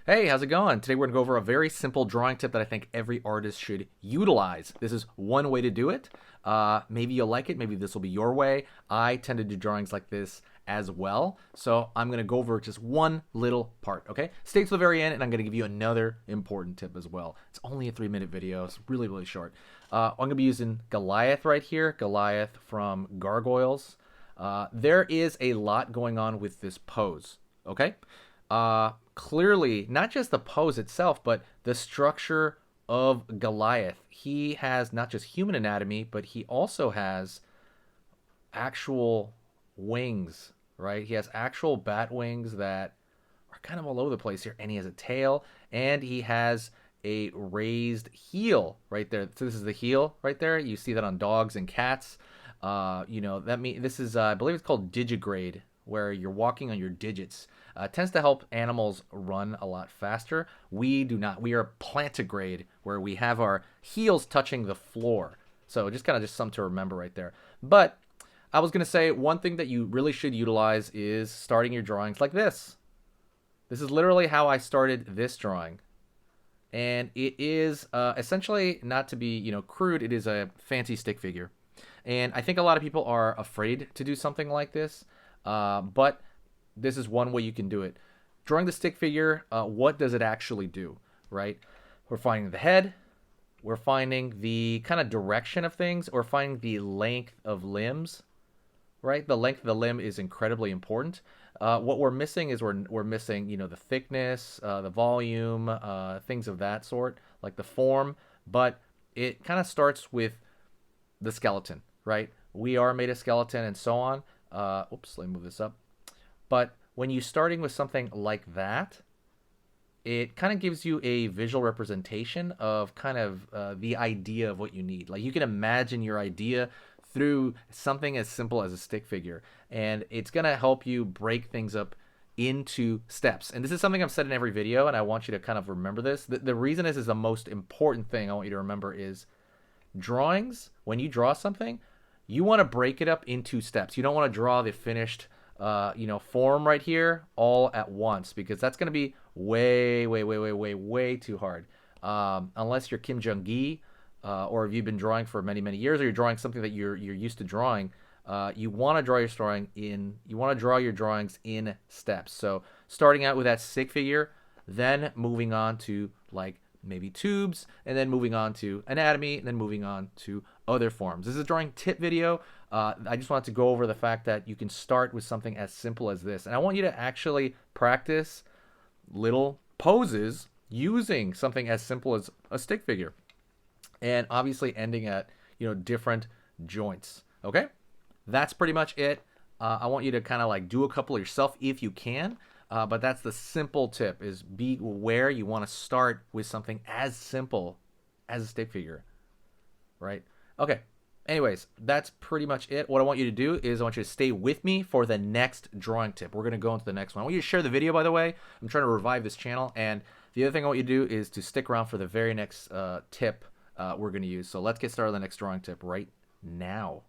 Hey, how's it going? Today we're going to go over a very simple drawing tip that I think every artist should utilize. This is one way to do it. Maybe you'll like it. Maybe this will be your way. I tend to do drawings like this as well. So I'm going to go over just one little part, okay? Stay to the very end and I'm going to give you another important tip as well. It's only a 3-minute video. It's really, really short. I'm going to be using Goliath right here. Goliath from Gargoyles. There is a lot going on with this pose, okay? Clearly, not just the pose itself, but the structure of Goliath. He has not just human anatomy, but he also has actual wings, right? He has actual bat wings that are kind of all over the place here. And he has a tail, and he has a raised heel right there. So this is the heel right there. You see that on dogs and cats. This is, I believe it's called digigrade, where you're walking on your digits. Tends to help animals run a lot faster. We do not. We are plantigrade, where we have our heels touching the floor. So just kind of just something to remember right there. But I was going to say one thing that you really should utilize is starting your drawings like this. This is literally how I started this drawing. And it is essentially, not to be crude, it is a fancy stick figure. And I think a lot of people are afraid to do something like this. But this is one way you can do it. Drawing the stick figure, what does it actually do, right? We're finding the head. We're finding the kind of direction of things. We're finding the length of limbs, right? The length of the limb is incredibly important. What we're missing is we're missing, the thickness, the volume, things of that sort, like the form. But it kind of starts with the skeleton, right? We are made of skeleton and so on. Oops, let me move this up. But when you're starting with something like that, it kind of gives you a visual representation of kind of the idea of what you need. Like you can imagine your idea through something as simple as a stick figure. And it's going to help you break things up into steps. And this is something I've said in every video, and I want you to kind of remember this. The reason this is the most important thing I want you to remember is drawings. When you draw something, you want to break it up into steps. You don't want to draw the finished form right here all at once, because that's going to be way too hard. Unless you're Kim Jong-gi, or if you've been drawing for many, many years, or you're drawing something that you're used to drawing, you want to draw your drawings in steps. So starting out with that stick figure, then moving on to like maybe tubes, and then moving on to anatomy, and then moving on to other forms. This is a drawing tip video. I just wanted to go over the fact that you can start with something as simple as this. And I want you to actually practice little poses using something as simple as a stick figure. And obviously ending at, different joints. Okay? That's pretty much it. I want you to kind of like do a couple yourself if you can. But that's the simple tip, is be aware you want to start with something as simple as a stick figure, right? Okay. Anyways, that's pretty much it. What I want you to do is I want you to stay with me for the next drawing tip. We're going to go into the next one. I want you to share the video, by the way. I'm trying to revive this channel. And the other thing I want you to do is to stick around for the very next tip we're going to use. So let's get started on the next drawing tip right now.